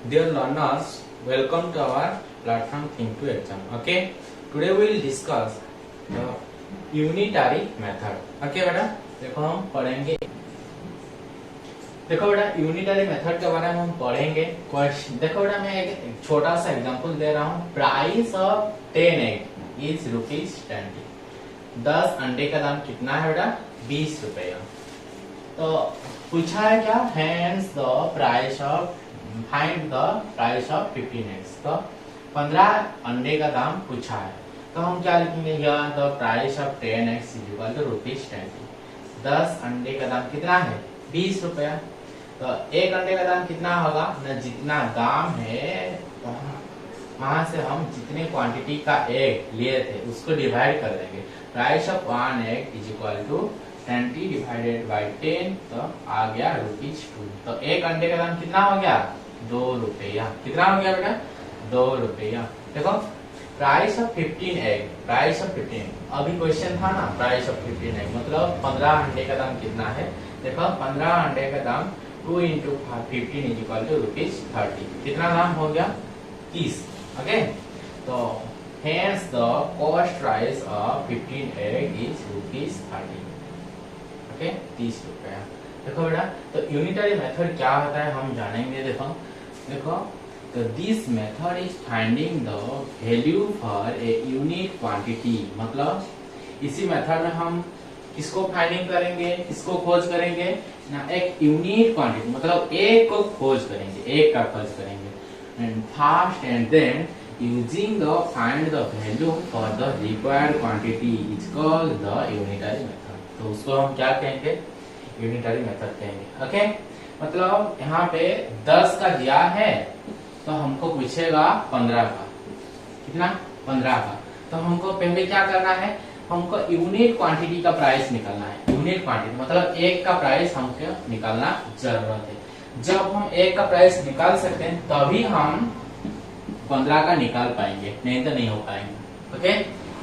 Dear learners, welcome to our platform Think to Exam. Okay, today we will discuss the unitary method. Okay बेटा, देखो हम पढ़ेंगे। देखो बेटा, यूनिटरी मेथड के बारे में हम पढ़ेंगे। क्वेश्चन देखो बेटा, मैं एक छोटा सा एग्जांपल दे रहा हूँ। Price of 10 egg is ₹20। 10 अंडे का दाम कितना है बेटा? 20 रुपया। तो पूछा है क्या? Hence the price of find the price of 15 eggs. तो 15 अंडे का दाम पूछा है, तो हम क्या लिखेंगे? Here the price of 10 eggs is equal to ₹20। 10 अंडे का दाम कितना है? 20 रुपया। तो एक अंडे का दाम कितना होगा ना? जितना दाम है वहां से हम जितने क्वांटिटी का एग लिए थे उसको डिवाइड कर देंगे। Price of 1 egg is equal to 20 divided by 10, तो आ गया ₹2। तो एक अंडे का दाम कितना हो गया? 2 रुपया। कितना हो गया बेटा? 2 रुपया। देखो price of 15 egg, price of 15 अभी क्वेश्चन था ना, प्राइस ऑफ 15 एग मतलब 15 अंडे का दाम कितना है? देखो 15 अंडे का दाम 2 into 15 is equal to ₹30। कितना दाम हो गया? 30। ओके, तो hence the cost price of 15 egg is ₹30। Okay, 30 रुपया। देखो बेटा, तो यूनिटरी मेथड क्या होता है हम जानेंगे। देखो तो this method is finding the value for a unit quantity. मतलब इसी मेथड में हम किसको फाइंडिंग करेंगे, किसको खोज करेंगे ना? एक यूनिट क्वांटिटी मतलब एक को खोज करेंगे, एक का खोज करेंगे। And first and then using the find the value for the required quantity is called the unitary method. तो उसको हम क्या कहेंगे? यूनिटरी मेथड कहेंगे। ओके, मतलब यहाँ पे 10 का दिया है तो हमको पूछेगा 15 का। कितना? 15 का। तो हमको पहले क्या करना है? हमको यूनिट क्वांटिटी का प्राइस निकालना है। यूनिट क्वांटिटी मतलब एक का प्राइस हमको निकालना जरूरत है। जब हम एक का प्राइस निकाल सकते हैं तभी हम 15 का निकाल पाएंगे, नहीं तो नहीं हो पाएंगे। ओके,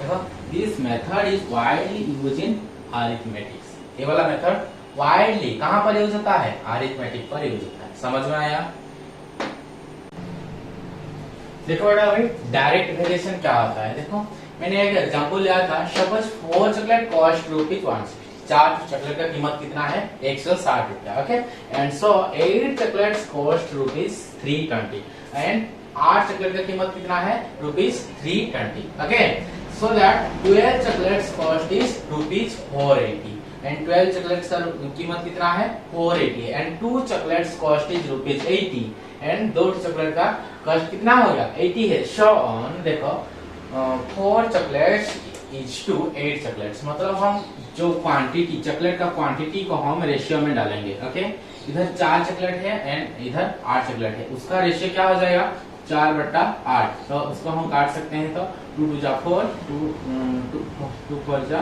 देखो this method is widely used in arithmetics. ये वाला मेथड वाइडली कहां पर यूज होता है? अरिथमेटिक पर यूज होता है। समझ में आया? देखो बेटा, अभी डायरेक्ट वेरिएशन क्या होता है? देखो मैंने एक एग्जांपल लिया था। Suppose 4 chocolate cost ₹160। 4 चॉकलेट का कीमत कितना है? 160 रुपया। Okay, and so 8 chocolates cost ₹320 and 8 chocolate का कीमत कितना है? ₹320। Okay, so that 12 chocolates cost is ₹480 and 12 chocolates का कीमत कितना है? 480 and 2 chocolates cost is ₹80 and 2 chocolate का कॉस्ट कितना हो गया? 80 है। So on. देखो 4 चॉकलेट्स इज टू 8 चॉकलेट्स मतलब हम जो क्वांटिटी चॉकलेट का क्वांटिटी को हम रेशियो में डालेंगे। ओके, इधर 4 चॉकलेट है एंड इधर 8 चॉकलेट है, उसका रेशियो क्या हो जाएगा? 4/8। तो उसको हम काट सकते हैं। तो 2 2 जा 4, 2 4 जा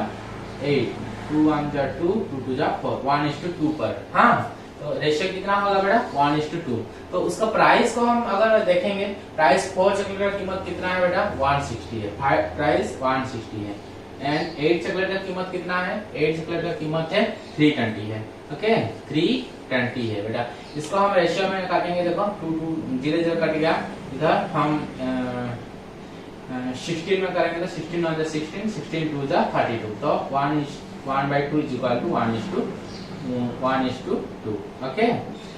8, 2 1 जा 2, 2 2 जा 4, 1:2 पर। हाँ, तो रेशियो कितना होगा बेटा? 1:2। तो उसका प्राइस को हम अगर देखेंगे, प्राइस 4 चॉकलेट का कीमत कितना है बेटा? 160 है। प्राइस 160 है एंड 8 चॉकलेट का कीमत कितना है? 8 चॉकलेट का कीमत है 320 है। ओके, 320 है बेटा। इसको हम रेशियो में काटेंगे। देखो 2 2 0 0 कट गया। इधर हम 16 में करेंगे तो 16 1 जा 16, 16 2 जा 32। तो 1/2 इज इक्वल टू 1:2। ओके,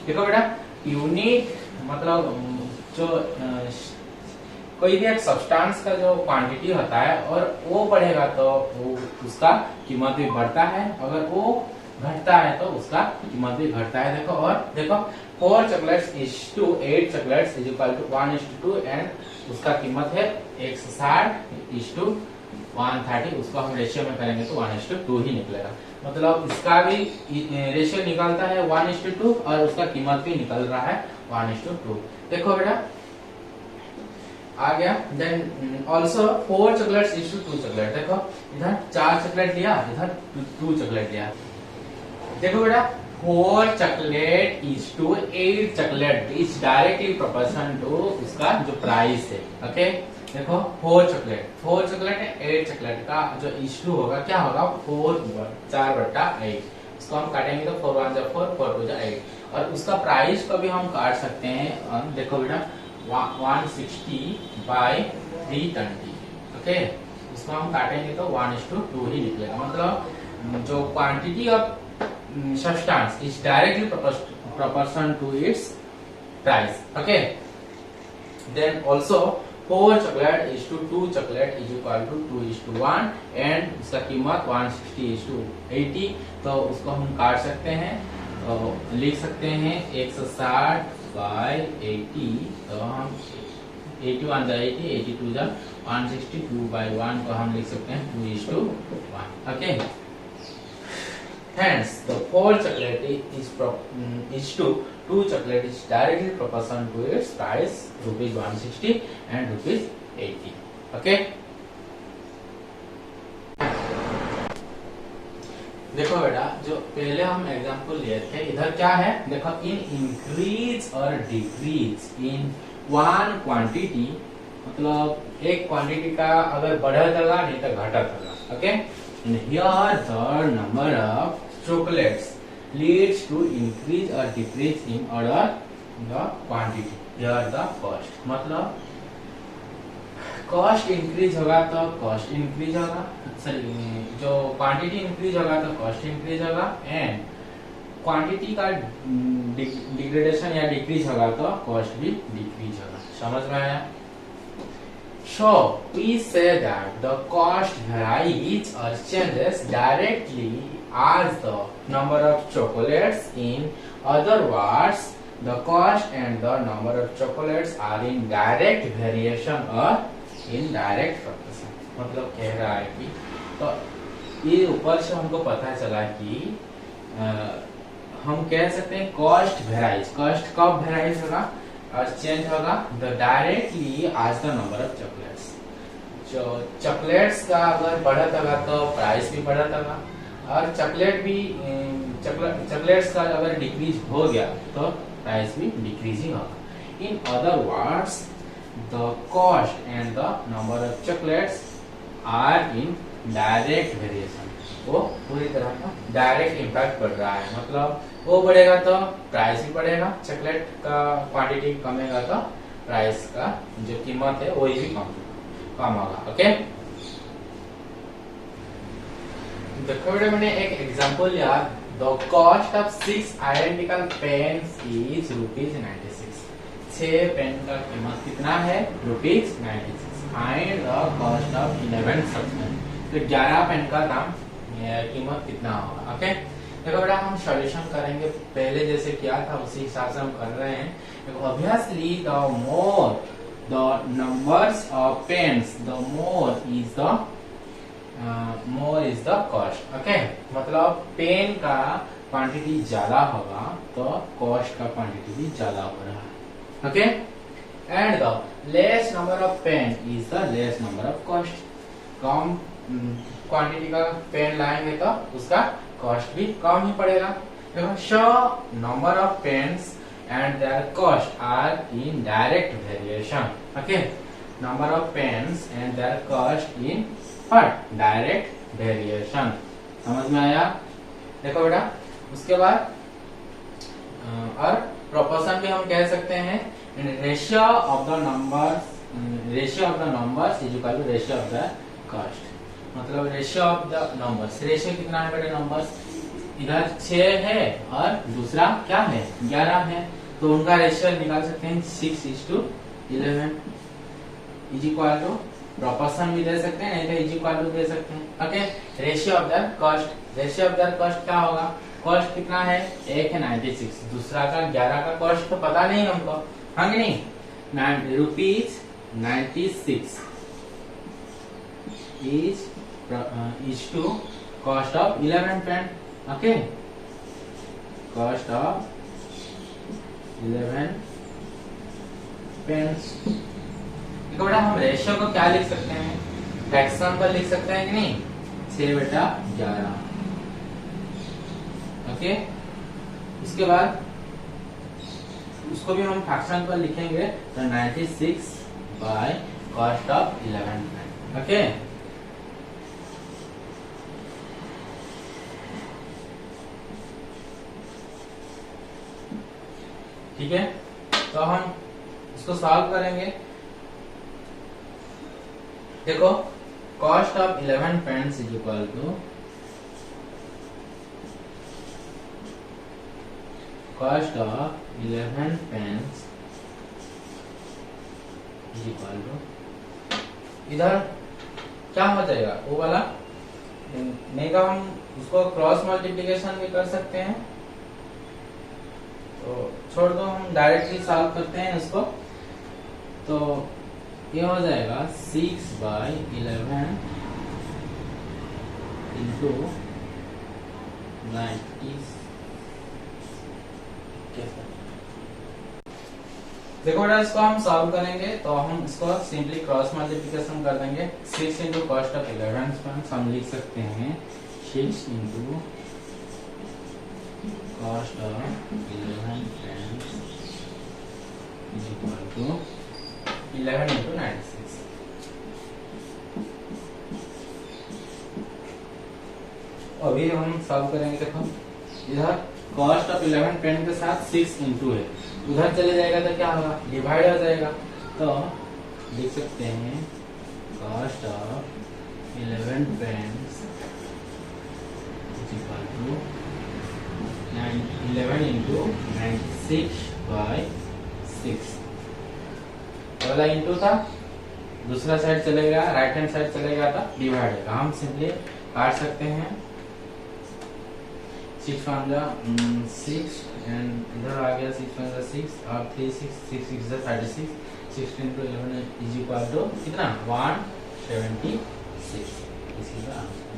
देखो बेटा, यूनिट मतलब जो कोई भी एक सब्सटेंस का जो क्वांटिटी होता है और वो बढ़ेगा तो वो उसका कीमत भी बढ़ता है, अगर वो घटता है तो उसका कीमत भी घटता है। देखो और देखो 4 chocolates is to 8 chocolates is equal to 1:2 and उसका कीमत है 160 इज टू 130। उसको हम रेशियो में करेंगे तो 1:2 ही निकलेगा। मतलब इसका भी रेशियो निकलता है 1:2 और उसका कीमत भी निकल रहा है 1:2। देखो बेटा आ गया। Then also 4 chocolates is to 2 chocolate. देखो इधर 4 चॉकलेट लिया, इधर 2 चॉकलेट लिया। देखो बेटा 4 chocolate is to 8 chocolate is directly proportional to उसका जो प्राइस है। ओके, देखो 4 चॉकलेट है, 8 चॉकलेट का जो इशू होगा क्या होगा? 4/8। इसको हम काटेंगे तो 4 1 जा 4, 4 2 जा 8 और उसका प्राइस को भी हम काट सकते हैं। देखो बेटा 160 बाय 320। ओके, इसको हम काटेंगे तो 1:2 ही निकलेगा। मतलब जो quantity of substance is directly proportion to its price। okay, then also 4 chocolate is to 2 chocolate is equal to 2:1 and इसका कीमत 160:80। तो उसको हम काट सकते हैं, तो लिख सकते हैं 160 by 80। तो हम 81 जा 80, 82 जा 162 by 1 को हम लिख सकते हैं 2:1। okay, hence the 4 chocolate is to 2 chocolate is directly proportional to its price rupees 160 and rupees 80। okay, देखो बेटा, जो पहले हम एग्जांपल लिए थे, इधर क्या है देखो, इन इंक्रीज और डिक्रीज इन वन क्वांटिटी, मतलब एक क्वांटिटी का अगर बढ़त होगा नहीं तो घटत होगा। Okay, here the number of chocolates leads to increase or decrease in order the quantity। here the cost, मतलब कॉस्ट इंक्रीज होगा तो कॉस्ट इंक्रीज होगा, सॉरी जो क्वांटिटी इंक्रीज होगा तो कॉस्ट इंक्रीज होगा, एंड क्वांटिटी का डिग्रेडेशन या डिक्रीज होगा तो कॉस्ट भी डिक्रीज होगा। समझ में आया? So we say that the cost varies or changes directly as the number of chocolates. In other words, the cost and the number of chocolates are in direct variation or indirect proportion। मतलब कह रहा है कि, तो ये ऊपर से हमको पता चला कि हम कह सकते हैं कॉस्ट वेराइज। कॉस्ट कब वेराइज होगा और चेंज होगा? द डायरेक्टली आज द नंबर ऑफ चॉकलेट्स। जो चॉकलेट्स का अगर बढ़त होगा तो प्राइस भी बढ़त होगा, और चॉकलेट्स का अगर डिक्रीज हो गया तो प्राइस भी डिक्रीज ही होगा। In other words, the cost and the number of chocolates are in direct variation. वो पूरी तरह का डायरेक्ट इम्पैक्ट पड़ रहा है, मतलब वो बढ़ेगा तो प्राइस भी बढ़ेगा, चॉकलेट का क्वांटिटी कमेगा तो प्राइस का जो कीमत है वो भी कम होगा। ओके, देखो बेटा, मैंने एक एग्जांपल लिया। The cost of 6 identical pens is ₹96। 6 pen का कीमत कितना है? ₹96। Find the cost of 11 such pen. तो 11 पेन का दाम कीमत कितना होगा? ओके, देखो बेटा, हम सॉल्यूशन करेंगे पहले जैसे किया था उसी हिसाब से हम कर रहे हैं। Obviously the more the numbers of pens, the more is the cost. Okay, मतलब पेन का क्वांटिटी ज्यादा होगा तो कॉस्ट का क्वांटिटी भी ज्यादा हो रहा है। Okay, and the less number of pen is the less number of cost. कम क्वांटिटी का पेन लाएंगे तो उसका कॉस्ट भी कम ही पड़ेगा। देखो, so number of pens and their cost are in direct variation. Okay, number of pens and their cost in direct variation. समझ में आया? देखो बेटा, उसके बाद और प्रोपोर्शन भी हम कह सकते हैं। Ratio of the numbers is equal to ratio of the cost. मतलब ratio of the numbers, ratio कितना है बेटा? नंबर्स इधर 6 है और दूसरा क्या है? 11 है, तो उनका रेशियो निकाल सकते हैं 6:11 इज इक्वल टू, प्रोपोर्शन भी दे सकते हैं, नहीं तो इज इक्वल टू दे सकते हैं। Okay, ratio of the cost, ratio of the cost क्या होगा? कॉस्ट कितना है? 1 है 96, दूसरा का 11 का कॉस्ट तो पता नहीं हमको, हाँ कि नहीं? ₹96 is to cost of 11 pen। okay, cost of 11 pens। देखो बेटा, हम रेशियो को क्या लिख सकते हैं? फ्रैक्शन पर लिख सकते हैं कि नहीं? 6 बेटा 11। ओके, इसके बाद उसको भी हम फ्रैक्शन पर लिखेंगे तो 96 by cost of 11 pen. Okay, ठीक है, तो हम इसको सॉल्व करेंगे। देखो cost of 11 pens is equal to cost of 11 pens is equal to, इधर क्या हो जाएगा वो वाला नहीं का हम उसको क्रॉस मल्टीप्लिकेशन भी कर सकते हैं, तो छोड़ दो, हम डायरेक्टली सॉल्व करते हैं इसको। तो ये हो जाएगा 6/11 इंटू 90। देखो बेटा इसको हम सॉल्व करेंगे तो हम इसको सिंपली क्रॉस मल्टीप्लिकेशन कर देंगे। 6 इंटू कॉस्ट ऑफ 11 हम लिख सकते हैं 6 into cost of 11 pens is equal to 11 into 96। अभी हम सॉल्व करेंगे। देखो इधर कॉस्ट ऑफ 11 पेन के साथ 6 इंटू है, उधर चले जाएगा तो क्या होगा, डिवाइड हो जाएगा। तो लिख सकते हैं cost of 11 pens is equal to 11 into 96/6। पहला इंटू था, दूसरा साइड चलेगा, राइट हैंड साइड चलेगा तो डिवाइड होगा। हम सिंपली काट सकते हैं 6 एंड इधर आ गया 6 और 3 6 6 36। 16 into 11 इज इक्वल टू कितना 176। इसी का आंसर।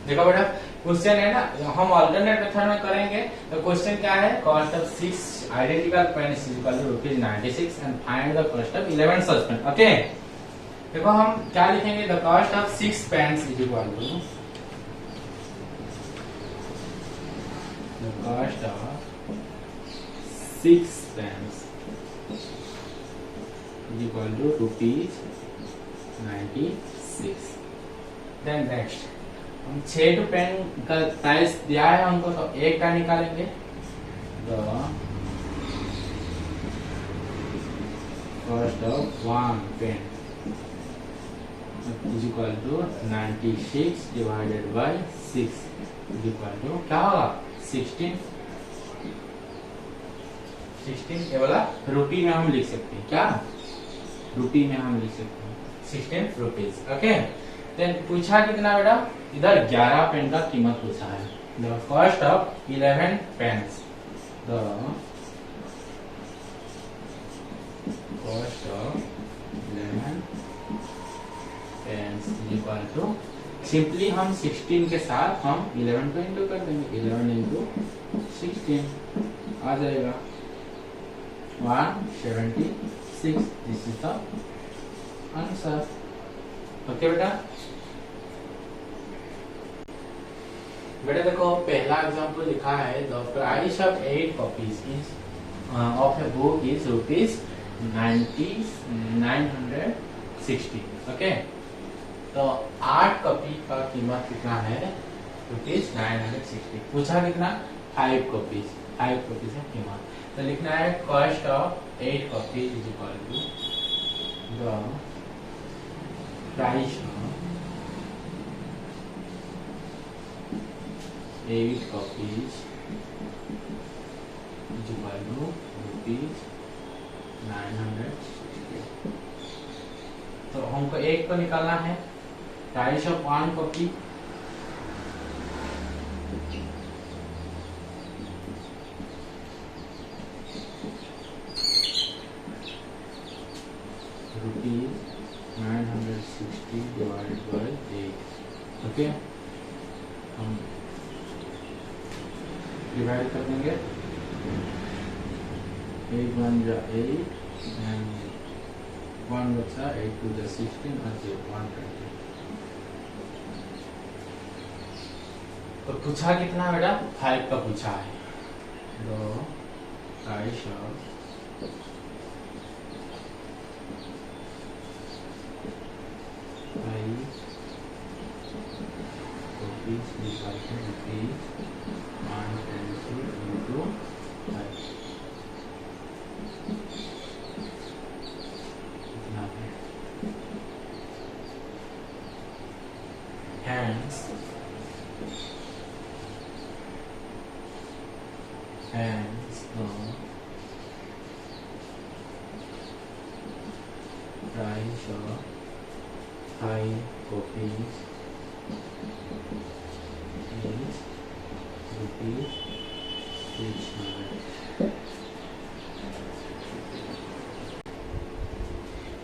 देखो बेटा क्वेश्चन है ना, हम अल्टरनेट मेथड में करेंगे। तो क्वेश्चन क्या है, cost of 6 identical pens is equal to ₹96 and find the cost of 11 such pen. Okay देखो हम क्या लिखेंगे, the cost of 6 pens is equal to the cost of 6 pens is equal to ₹96। Then next हम 6 pen का price दिया है हमको, तो एक का निकालेंगे। The cost of 1 pen is equal to 96 divided by 6 is equal to क्या होगा 16। ये वाला रुपी में हम लिख सकते हैं, क्या रुपी में हम लिख सकते हैं 16 रुपीज। ओके देन पूछा कितना बेटा, इधर 11 पेन का कीमत पूछा है। The cost of 11 pens, the cost of 11 pens is equal to, simply हम 16 के साथ हम 11 को इंटू कर देंगे। 11 इंटू 16 आ जाएगा 176। This is the answer. Okay बेटा देखो पहला एग्जांपल लिखा है, the price of 8 copies is of a book is ₹960। Okay तो 8 कॉपी का कीमत कितना है, ₹960। पूछा कितना 5 कॉपीज है कीमत। तो लिखना है cost of 8 copies is equal to the price of 8 copies is equal to ₹960। तो हमको एक को निकालना है, price of 1 copy ₹960 divided by 8। Okay हम डिवाइड कर देंगे, 8 1 जा 8 एंड 1 बचा, 8 2 जा 16 और 120। तो पूछा कितना बेटा 5 का पूछा है। तो price of 5 copies is equal to 5 copies is rupees 600.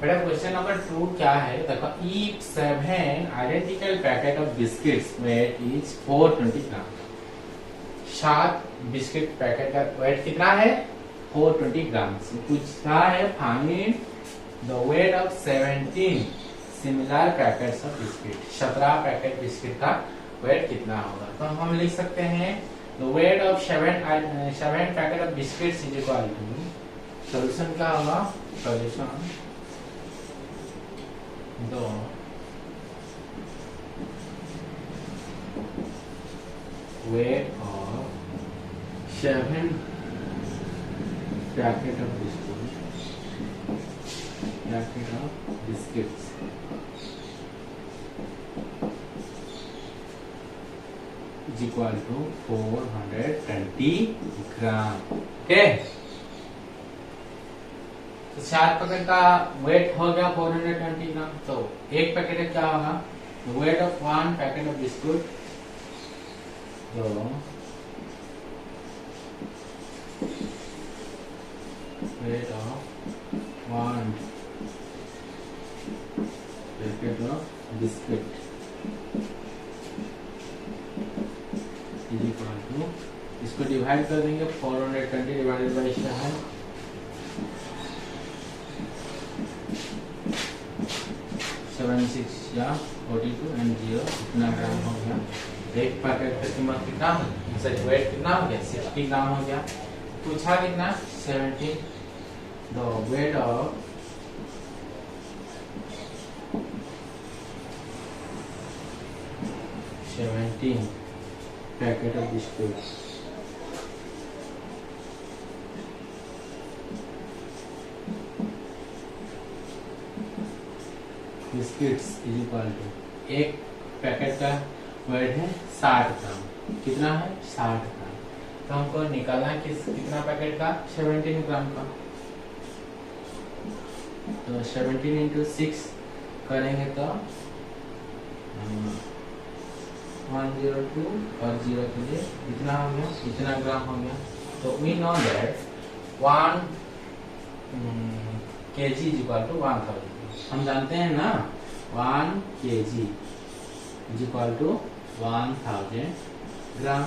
बेटा क्वेश्चन नंबर 2 क्या है देखो, it 7 identical packet of biscuits weight is 420 gram. 7 biscuit packet का वेट कितना है? 420 ग्राम। पूछा है find the weight of 17 similar packets of biscuit. 17 packet biscuit का वेट कितना होगा? तो हम लिख सकते हैं the weight of 7 packet of biscuits is equal to, solution क्या होगा? सॉल्यूशन दो weight of 7 packet of biscuits is equal to 420 gram. Okay, तो 7 पैकेट का वेट हो गया 420 ग्राम। तो एक पैकेट क्या होगा? Weight of 1 packet of biscuit, तो weight of 1 packet of biscuit is equal to, इसको डिवाइड कर देंगे 420 डिवाइडेड बाई 7, 7 6 या 42 एंड 0 इतना ग्राम हो गया। एक पैकेट की कीमत कितना हो गया? सॉरी, वेट कितना हो गया? 60 ग्राम हो गया। पूछा कितना? 17। The weight of 17 packet of biscuit biscuits is equal to, एक पैकेट का वेट है 60 ग्राम। कितना है? 60 ग्राम। तो हमको निकालना है कितना पैकेट का? 17 ग्राम का। तो 17 इंटू 6 करेंगे तो 102 और 0 के लिए इतना हो गया, इतना ग्राम हो गया। तो we know that 1 kg is equal to 1000। हम जानते हैं ना 1 kg is equal to 1000 gram.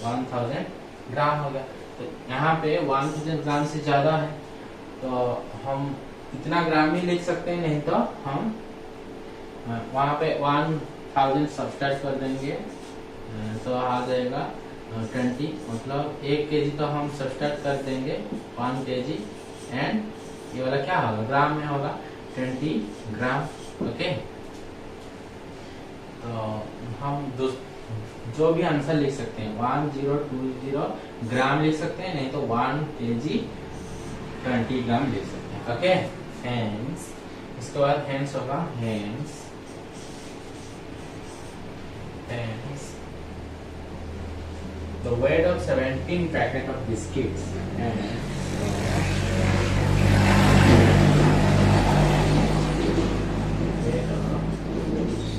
1000 gram हो गया। तो यहाँ पे 1000 ग्राम से ज्यादा है, तो हम इतना ग्राम ही लिख सकते हैं, नहीं तो हम वहाँ पे 1000 सब्सट्रैक्ट कर देंगे तो आ जाएगा 20, मतलब 1 kg तो हम सब्सट्रैक्ट कर देंगे 1 kg एंड ये वाला क्या होगा? ग्राम में होगा 20 ग्राम। ओके, तो हम जो भी आंसर लिख सकते हैं 1020 ग्राम लिख सकते हैं, नहीं तो 1 kg 20 ग्राम लिख सकते हैं। ओके, हेंस इसके बाद हेंस होगा hence the weight of 17 packet of biscuits and weight of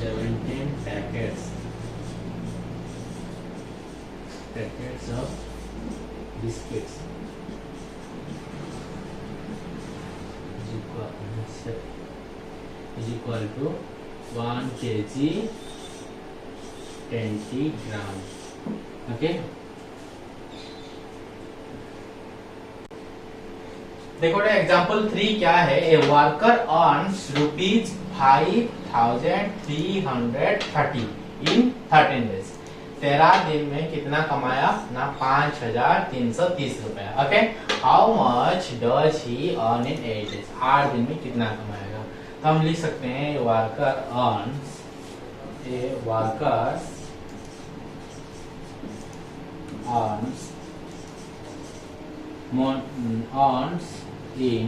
17 packets of biscuits is equal to 1 kg 20 gram. Okay, देखो एग्जाम्पल 3 क्या है? A worker earns rupees 5330 in 13 days. 13 दिन में कितना कमाया ना? 5330 रुपया। Okay, how much does he earn in 8 days? 8 दिन में कितना कमाएगा? तो हम लिख सकते हैं worker earns, a worker earns in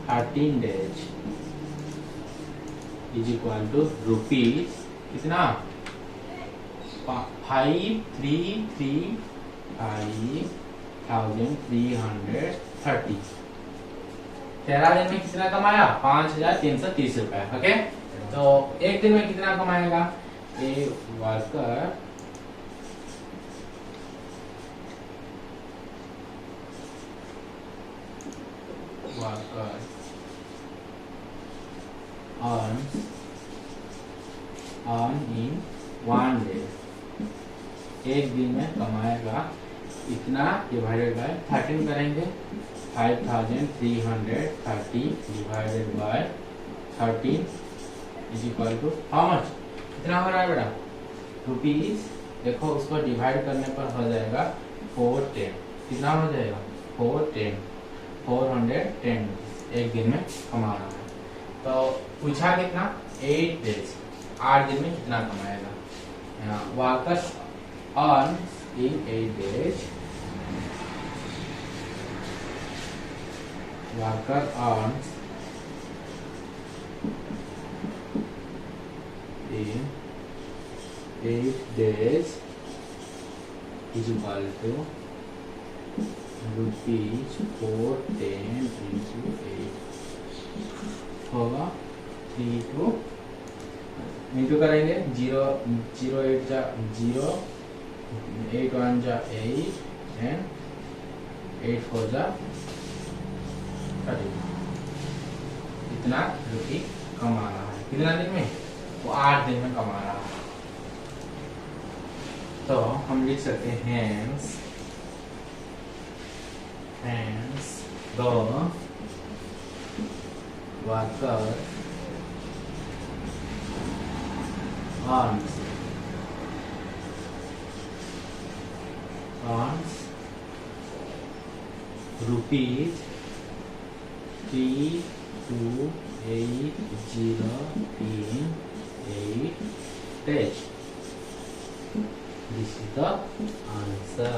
13 days is equal to rupees कितना? 5330 13 दिन में कितना कमाया? 5,330 रुपए। ओके, तो एक दिन में कितना कमाएगा? A worker earn in 1 day, एक दिन में कमाएगा इतना, डिवाइडेड बाय 13 करेंगे। 5,330 divided by 13 is equal to how much? कितना हो रहा है बेटा? रुपीज, देखो उसको डिवाइड करने पर हो जाएगा 410। कितना हो जाएगा? 410 एक दिन में कमा रहा है। तो पूछा कितना? 8 डेज, 8 दिन में कितना कमाएगा? Workers earn in 8 days, worker earns in 8 days is equal to rupees 410 into 8 होगा 32 इंटू करेंगे 0 8 जा 0 8 1 जा 8 and 8 4 जा 30। इतना रुपये कमा रहा है कितना दिन में? वो 8 दिन में कमा रहा है। तो हम लिख सकते हैं hence the worker earns rupees 3280 in 8 days. This is the answer.